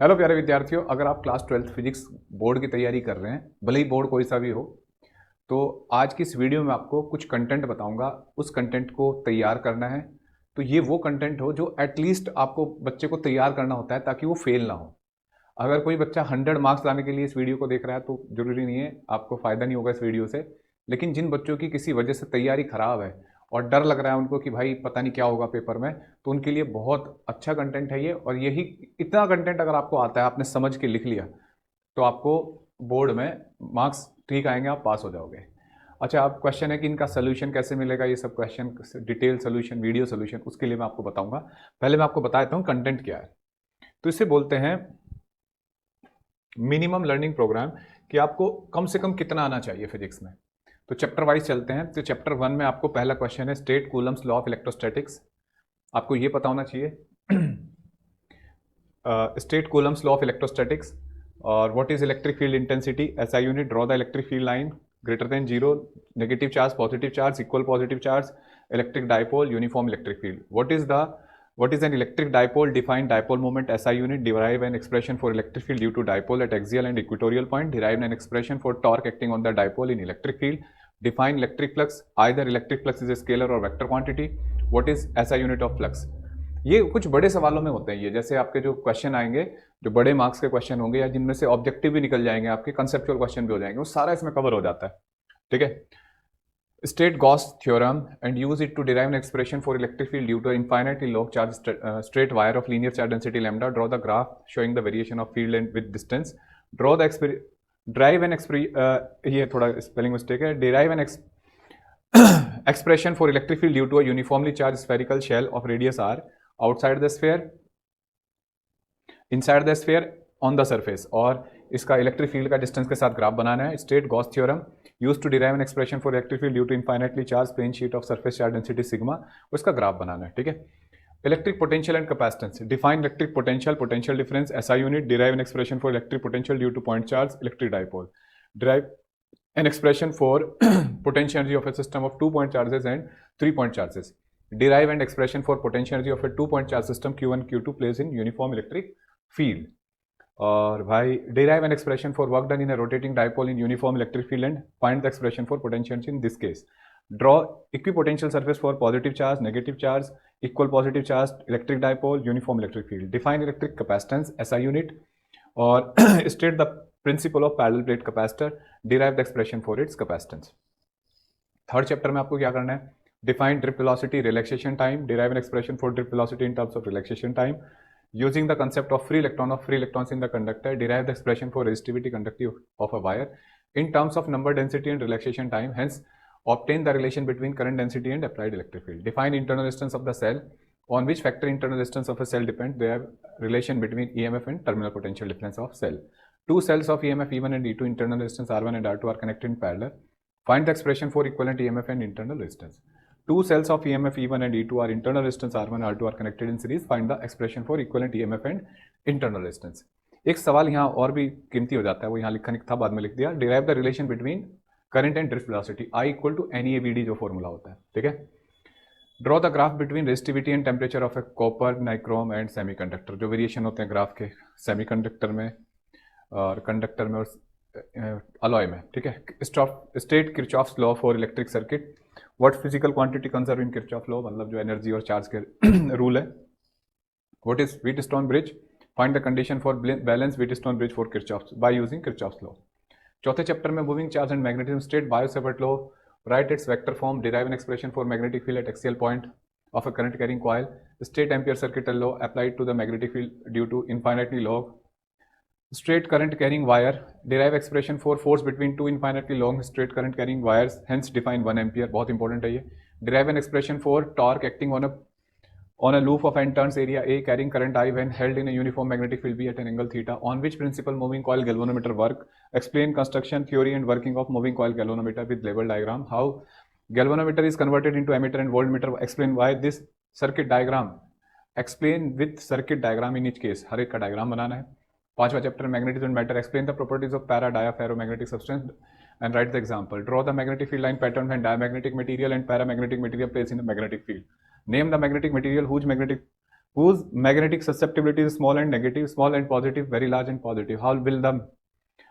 Hello प्यारे विद्यार्थियों, अगर आप क्लास 12th फिजिक्स बोर्ड की तैयारी कर रहे हैं, भले ही बोर्ड कोई सा भी हो, तो आज की इस वीडियो में आपको कुछ कंटेंट बताऊंगा। उस कंटेंट को तैयार करना है। तो ये वो कंटेंट हो जो एटलीस्ट आपको बच्चे को तैयार करना होता है ताकि वो फेल ना हो। अगर कोई बच्चा 100 मार्क्स लाने के लिए इस वीडियो को देख रहा है तो जरूरी नहीं है, आपको फ़ायदा नहीं होगा इस वीडियो से। लेकिन जिन बच्चों की किसी वजह से तैयारी खराब है और डर लग रहा है उनको कि भाई पता नहीं क्या होगा पेपर में, तो उनके लिए बहुत अच्छा कंटेंट है ये। और यही इतना कंटेंट अगर आपको आता है, आपने समझ के लिख लिया, तो आपको बोर्ड में मार्क्स ठीक आएंगे, आप पास हो जाओगे। अच्छा, अब क्वेश्चन है कि इनका सोल्यूशन कैसे मिलेगा। ये सब question detail solution, video solution, उसके लिए मैं आपको बताऊंगा। पहले मैं आपको बता देता हूँ कंटेंट क्या है। तो इसे बोलते हैं मिनिमम लर्निंग प्रोग्राम, कि आपको कम से कम कितना आना चाहिए फिजिक्स में। तो चैप्टर वाइज चलते हैं। तो चैप्टर 1 में आपको पहला क्वेश्चन है state Coulomb's law of electrostatics. आपको ये पता होना चाहिए state Coulomb's law of electrostatics. और what is electric field intensity, SI unit, draw the electric field line greater than zero, negative charge, positive charge, equal positive charge, electric dipole, uniform electric field. What is an electric dipole? Define dipole moment SI unit. Derive an expression for electric field due to dipole at axial and equatorial point. Derive an expression for torque acting on the dipole in electric field. Define electric flux. Either electric flux is a scalar or vector quantity. What is SI unit of flux? ये कुछ बड़े सवालों में होते हैं। ये जैसे आपके जो क्वेश्चन आएंगे, जो बड़े मार्क्स के क्वेश्चन होंगे या जिनमें से ऑब्जेक्टिव भी निकल जाएंगे, आपके कंसेप्चुअल क्वेश्चन भी हो जाएंगे, वो सारा इसमें कवर हो जाता है। ठीक है। State Gauss theorem and use it to derive an expression for electric field due to infinitely long charge straight wire of linear charge density lambda. Draw the graph showing the variation of field and with distance. Draw the ये थोड़ा spelling mistake है। Derive an expression for electric field due to a uniformly charged spherical shell of radius r outside the sphere, inside the sphere, on the surface। और इसका electric field का distance के साथ graph बनाना है। State Gauss theorem use to derive an expression for electric field due to infinitely charge plane sheet of surface charge density sigma, उसका graph बनाना है। ठीक है। Electric potential and capacitance, define electric potential, potential difference, SI unit, derive an expression for electric potential due to point charge, electric dipole, derive an expression for potential energy of a system of 2 point charges and 3 point charges. Derive an expression for potential energy of a 2 point charge system Q1 Q2 placed in uniform electric field. और भाई derive an expression for work done in a rotating dipole in uniform electric field and find the expression for potential energy in this case. Draw equipotential surface for positive charge, negative charge, equal positive charge, electric dipole, uniform electric field. Define electric capacitance SI unit और state the principle of parallel plate capacitor. Derive the expression for its capacitance. Third chapter में आपको क्या करना है, define drift velocity, relaxation time, derive an expression for drift velocity in terms of relaxation time using the concept of free electrons in the conductor. Derive the expression for resistivity conductivity of a wire in terms of number density and relaxation time. Hence obtain the relation between current density and applied electric field. Define internal resistance of the cell, on which factor internal resistance of a cell depends. They have relation between EMF and terminal potential difference of cell. Two cells of EMF E1 and E2, internal resistance R1 and R2 are connected in parallel. Find the expression for equivalent EMF and internal resistance. Two cells of EMF E1 and E2 are internal resistance R1 R2 are connected in series. Find the expression for equivalent EMF and internal resistance. एक सवाल यहाँ और भी कीमती हो जाता है, वो यहाँ लिखा नहीं था, बाद में लिख दिया। Derive the relation between current and drift velocity, I equal to NEAVD जो फॉर्मूला होता है। ठीक है। Draw the graph between resistivity and temperature of a copper, nichrome and semiconductor. जो वेरिएशन होते हैं ग्राफ के सेमीकंडक्टर में और कंडक्टर में और अलॉय में। ठीक है। State Kirchhoff's law for electric circuit. What physical quantity conserve in Kirchhoff law, मतलब जो एनर्जी और चार्ज के रूल है। What is Wheatstone bridge, find the condition for balance Wheatstone bridge for Kirchhoff by using Kirchhoff's law. चौथे chapter में moving charge and magnetism, state bio-Savart law, right it's vector form, derive an expression for magnetic field at axial point of a current carrying coil, state ampere circuital law applied to the magnetic field due to infinitely long straight current carrying wire. Derive expression for force between two infinitely long straight current carrying wires, hence define 1 ampere, बहुत important है ये। Derive an expression for torque acting on a loop of n turns area A carrying current I when held in a uniform magnetic field B at an angle theta. On which principle moving coil galvanometer work? Explain construction, theory and working of moving coil galvanometer with label diagram. How galvanometer is converted into ammeter and voltmeter. Explain why this circuit diagram. Explain with circuit diagram in each case. हर एक का diagram बनाना है। पांचवा chapter magnetism and matter, explain the properties of para diaferromagnetic substance and write the example. Draw the magnetic field line pattern when diamagnetic material and paramagnetic material place in the magnetic field. Name the magnetic material whose magnetic whose magnetic susceptibility is small and negative, small and positive, very large and positive. How will the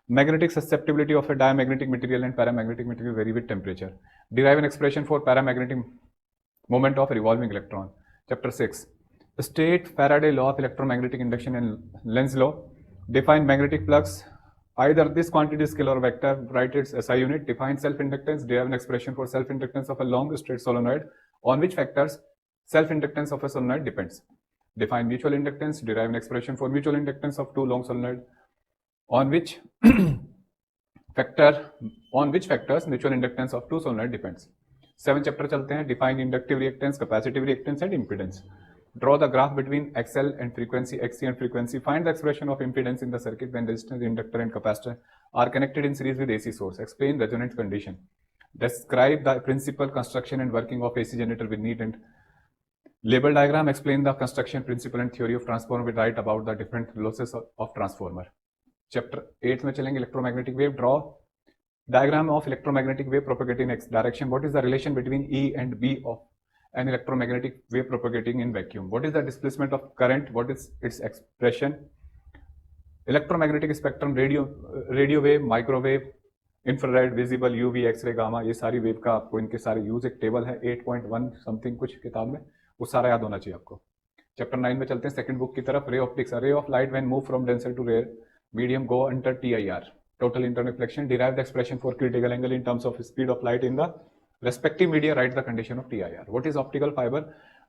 magnetic susceptibility of a diamagnetic material and paramagnetic material vary with temperature? Derive an expression for paramagnetic moment of revolving electron. Chapter 6. State Faraday law of electromagnetic induction and Lenz law. Define magnetic flux. Either this quantity is scalar or vector. Write its SI unit. Define self-inductance. Derive an expression for self-inductance of a long straight solenoid. On which factors self-inductance of a solenoid depends. Define mutual inductance. Derive an expression for mutual inductance of two long solenoid. On which factors mutual inductance of two solenoid depends. 7 chapter चलते हैं. Define inductive reactance, capacitive reactance and impedance. Draw the graph between XL and frequency, XC and frequency. Find the expression of impedance in the circuit when resistor, inductor and capacitor are connected in series with AC source. Explain resonance condition. Describe the principal construction and working of AC generator with need and label diagram. Explain the construction principle and theory of transformer. We write about the different losses of transformer. Chapter 8 में चलेंगे. Electromagnetic wave. Draw diagram of electromagnetic wave propagating in X direction. What is the relation between E and B of an electromagnetic wave propagating in vacuum? What is the displacement of current? What is its expression? Electromagnetic spectrum, radio wave, microwave, infrared, visible, UV, X-ray, gamma, ये सारी wave का आपको इनके सारे use. एक table है 8.1 something कुछ किताब में, वो सारा याद होना चाहिए आपको. चैप्टर 9 में चलते हैं सेकंड बुक की तरफ. Ray optics. Ray of light when move from denser to rare medium go under TIR, total internal reflection. Derive the expression for critical angle in terms of speed of light in the respective media. Write the condition of TIR. What is optical fiber?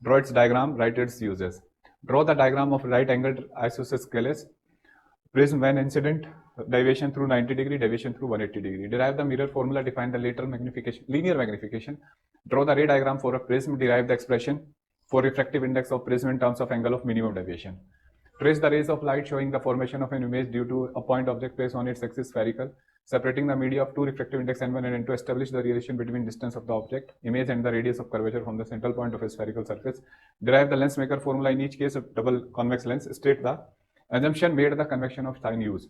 Draw its diagram. Write its uses. Draw the diagram of right angled isosceles prism when incident deviation through 90 degree, deviation through 180 degree. Derive the mirror formula. Define the lateral magnification, linear magnification. Draw the ray diagram for a prism. Derive the expression for refractive index of prism in terms of angle of minimum deviation. Trace the rays of light showing the formation of an image due to a point object placed on its axis spherical, separating the media of two refractive index n1 and n2. Establish the relation between distance of the object, image and the radius of curvature from the central point of a spherical surface. Derive the lens maker formula in each case of double convex lens. State the assumption made the convection of sign use.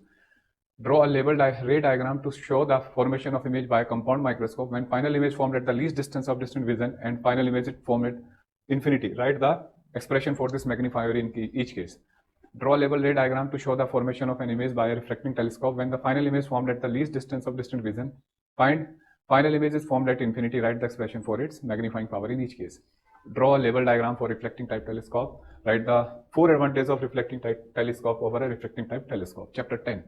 Draw a labeled ray diagram to show the formation of image by a compound microscope when final image formed at the least distance of distant vision and final image formed at infinity. Write the expression for this magnifier in each case. Draw a label ray diagram to show the formation of an image by a refracting telescope when the final image formed at the least distance of distant vision. Find final image is formed at infinity. Write the expression for its magnifying power in each case. Draw a label diagram for reflecting type telescope. Write the 4 advantages of reflecting type telescope over a refracting type telescope. Chapter 10.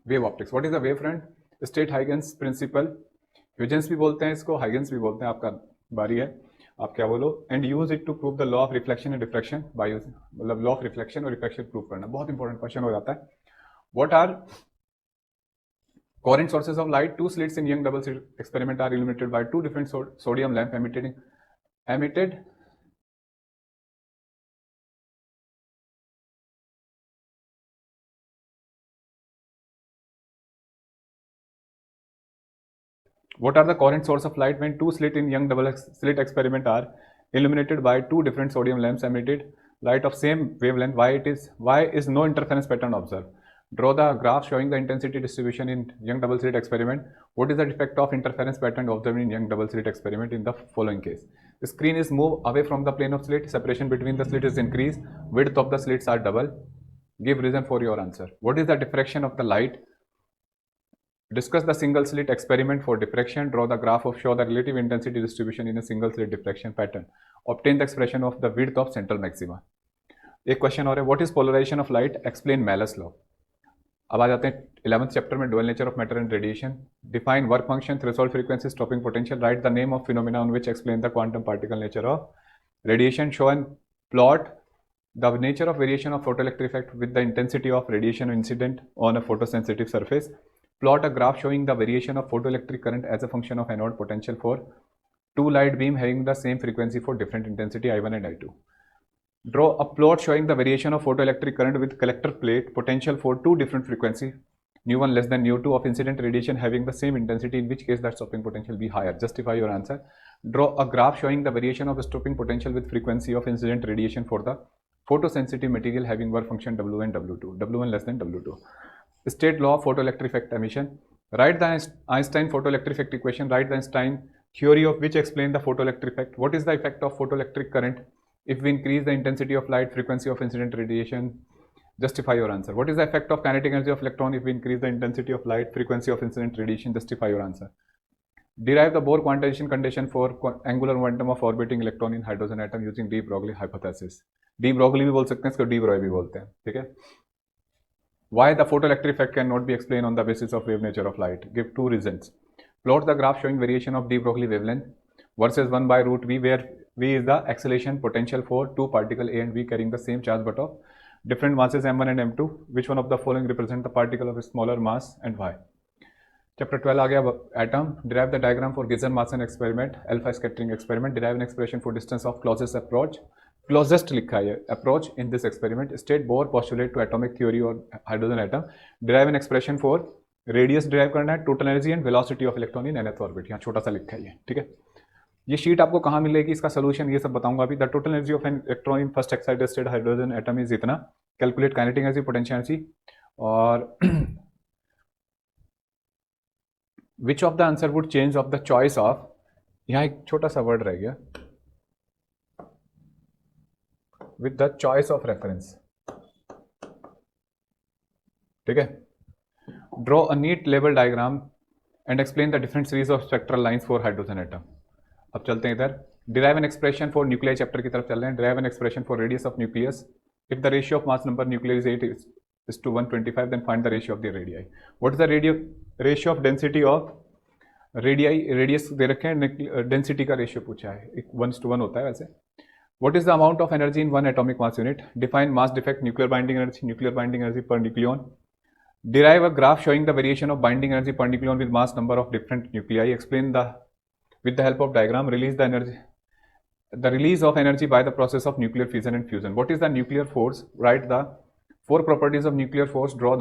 Wave optics. What is the wavefront? State Huygens principle. Huygens भी बोलते हैं इसको, Huygens भी बोलते हैं. आपका बारी है, आप क्या बोलो. And use it to prove the law of reflection and diffraction by using, मतलब लॉ ऑफ रिफ्लेक्शन और रिफ्रैक्शन प्रूव करना बहुत इंपॉर्टेंट क्वेश्चन हो जाता है. What are current sources of light? Two slits in Young double slit experiment are illuminated by two different sodium lamp emitted What are the current source of light when two slit in Young double slit experiment are illuminated by two different sodium lamps emitted light of same wavelength? Why is no interference pattern observed? Draw the graph showing the intensity distribution in Young double slit experiment. What is the effect of interference pattern observed in Young double slit experiment in the following case? The screen is moved away from the plane of slit. Separation between the slit is increased. Width of the slits are double. Give reason for your answer. What is the diffraction of the light? Discuss the single slit experiment for diffraction. Draw the graph of show the relative intensity distribution in a single slit diffraction pattern. Obtain the expression of the width of central maxima. एक question और है, what is polarisation of light? Explain Malus law. अब आ जाते हैं 11th chapter में, dual nature of matter and radiation. Define work function, threshold frequency, stopping potential. Write the name of phenomena on which explain the quantum particle nature of radiation. Show and plot the nature of variation of photoelectric effect with the intensity of radiation incident on a photosensitive surface. Plot a graph showing the variation of photoelectric current as a function of anode potential for two light beam having the same frequency for different intensity I1 and I2. Draw a plot showing the variation of photoelectric current with collector plate potential for two different frequency, nu1 less than nu2 of incident radiation having the same intensity, in which case that stopping potential will be higher. Justify your answer. Draw a graph showing the variation of stopping potential with frequency of incident radiation for the photosensitive material having work function W and W2, W1 less than W2. State law of photoelectric effect emission. Write the Einstein photoelectric effect equation. Write the Einstein theory of which explain the photoelectric effect. What is the effect of photoelectric current If we increase the intensity of light, frequency of incident radiation, justify your answer. What is the effect of kinetic energy of electron if we increase the intensity of light, frequency of incident radiation? Justify your answer. Derive the Bohr quantization condition for angular momentum of orbiting electron in hydrogen atom using de Broglie hypothesis. de Broglie भी बोल सकते हैं, इसको de Broglie भी बोलते हैं, ठीक है. Why the photoelectric effect cannot be explained on the basis of wave nature of light? Give two reasons. Plot the graph showing variation of de Broglie wavelength versus 1 by root v, where v is the acceleration potential for two particles A and B carrying the same charge but of different masses m1 and m2. Which one of the following represent the particle of a smaller mass and why? Chapter 12 आ गया. Atom. Derive the diagram for Giesecke-Madsen experiment, alpha scattering experiment. Derive an expression for distance of closest approach. Closest लिखा है approach in this experiment. State Bohr postulate to atomic theory or hydrogen atom. Derive an expression for radius derive करना है, total energy and velocity of electron in nth orbit. यहाँ छोटा सा लिखा है ये, ठीक है. ये शीट आपको कहाँ मिलेगी, इसका सोल्यूशन ये सब बताऊंगा अभी. The total energy of an electron in first excited state hydrogen atom is इतना. Calculate kinetic energy, potential energy. और which of the answer would change of the choice of, यहाँ एक छोटा सा वर्ड रह गया, with the choice of reference, ठीक है. Draw a neat level diagram and explain the different series of spectral lines for hydrogen atom. अब चलते हैं इधर. Derive an expression for nuclear chapter की तरफ चल रहे हैं. Derive an expression for radius of nucleus. If the ratio of mass number nuclear is 8 is to 125, then find the ratio of the radii. What is the ratio of density of radii? Radius दे रखे हैं, density का ratio पूछा है, 1:1 होता है वैसे. What is the amount of energy in one atomic mass unit? Define mass defect, nuclear binding energy per nucleon. Derive a graph showing the variation of binding energy per nucleon with mass number of different nuclei. Explain with the help of diagram, the release of energy by the process of nuclear fission and fusion. What is the nuclear force? Write the 4 properties of nuclear force. Draw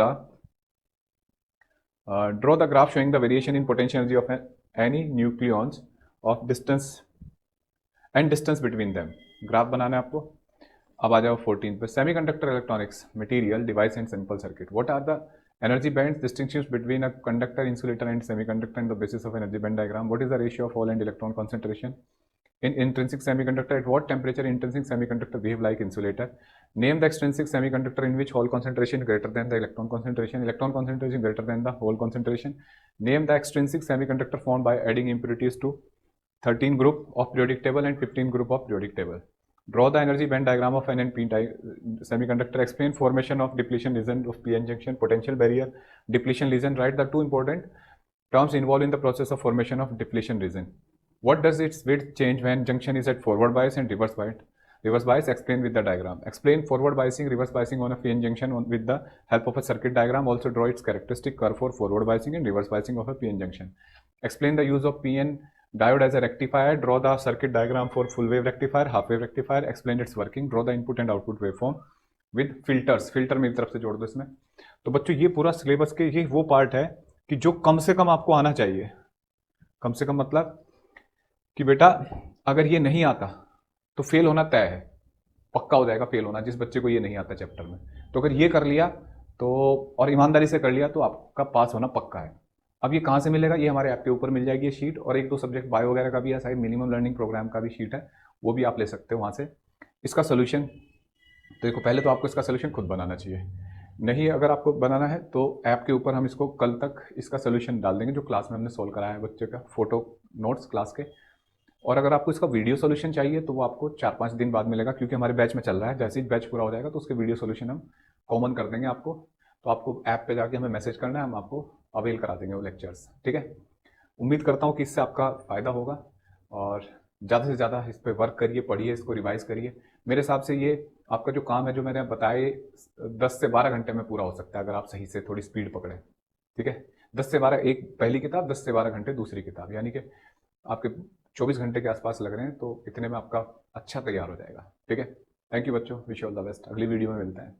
the graph showing the variation in potential energy of any nucleons of distance and distance between them. Graph बनाना है आपको. अब आ जाओ 14 पे. Semiconductor electronics, material, device and simple circuit. What are the energy bands? Distinctions between a conductor, insulator and semiconductor and the basis of energy band diagram. What is the ratio of hole and electron concentration in intrinsic semiconductor? At what temperature intrinsic semiconductor behave like insulator? Name the extrinsic semiconductor in which hole concentration greater than the electron concentration greater than the hole concentration. Name the extrinsic semiconductor formed by adding impurities to 13 group of periodic table and 15 group of periodic table. Draw the energy band diagram of N and P semiconductor. Explain formation of depletion region of PN junction, potential barrier, depletion region. Write the two important terms involved in the process of formation of depletion region. What does its width change when junction is at forward bias and reverse bias? Reverse bias, explain with the diagram. Explain forward biasing, reverse biasing on a PN junction with the help of a circuit diagram. Also draw its characteristic curve for forward biasing and reverse biasing of a PN junction. Explain the use of PN diode as a rectifier. Draw the circuit diagram for full wave rectifier, half wave rectifier. Explain its working. Draw the input and output waveform with filters. Filter मेरी तरफ से जोड़ दो इसमें. तो बच्चों ये पूरा सिलेबस के ये वो पार्ट है कि जो कम से कम आपको आना चाहिए. कम से कम मतलब कि बेटा अगर ये नहीं आता तो फेल होना तय है, पक्का हो जाएगा फेल होना, जिस बच्चे को ये नहीं आता चैप्टर में. तो अगर ये कर लिया तो और ईमानदारी से कर लिया तो आपका पास होना पक्का है. अब ये कहाँ से मिलेगा? ये हमारे ऐप के ऊपर मिल जाएगी ये शीट, और 1-2 सब्जेक्ट बायो वगैरह का भी है, साइड मिनिमम लर्निंग प्रोग्राम का भी शीट है, वो भी आप ले सकते हो वहाँ से. इसका सोल्यूशन तो देखो, पहले तो आपको इसका सोल्यूशन खुद बनाना चाहिए. नहीं अगर आपको बनाना है तो ऐप के ऊपर हम इसको कल तक इसका सोल्यूशन डाल देंगे जो क्लास में हमने सोल्व कराया है बच्चे का, फोटो नोट्स क्लास के. और अगर आपको इसका वीडियो सोल्यूशन चाहिए तो वो आपको 4-5 दिन बाद मिलेगा, क्योंकि हमारे बैच में चल रहा है. जैसे ही बैच पूरा हो जाएगा तो उसके वीडियो सोल्यूशन हम कॉमन कर देंगे आपको. तो आपको ऐप पे जाके हमें मैसेज करना है, हम आपको अवेल करा देंगे वो लेक्चर्स. ठीक है, उम्मीद करता हूँ कि इससे आपका फ़ायदा होगा, और ज़्यादा से ज़्यादा इस पर वर्क करिए, पढ़िए, इसको रिवाइज़ करिए. मेरे हिसाब से ये आपका जो काम है जो मैंने बताए 10 से 12 घंटे में पूरा हो सकता है अगर आप सही से थोड़ी स्पीड पकड़ें. ठीक है, 10 से 12 एक पहली किताब, 10 से 12 घंटे दूसरी किताब, यानी कि आपके 24 घंटे के आसपास लग रहे हैं, तो इतने में आपका अच्छा तैयार हो जाएगा. ठीक है, थैंक यू बच्चों, wish you all the best. अगली वीडियो में मिलते हैं.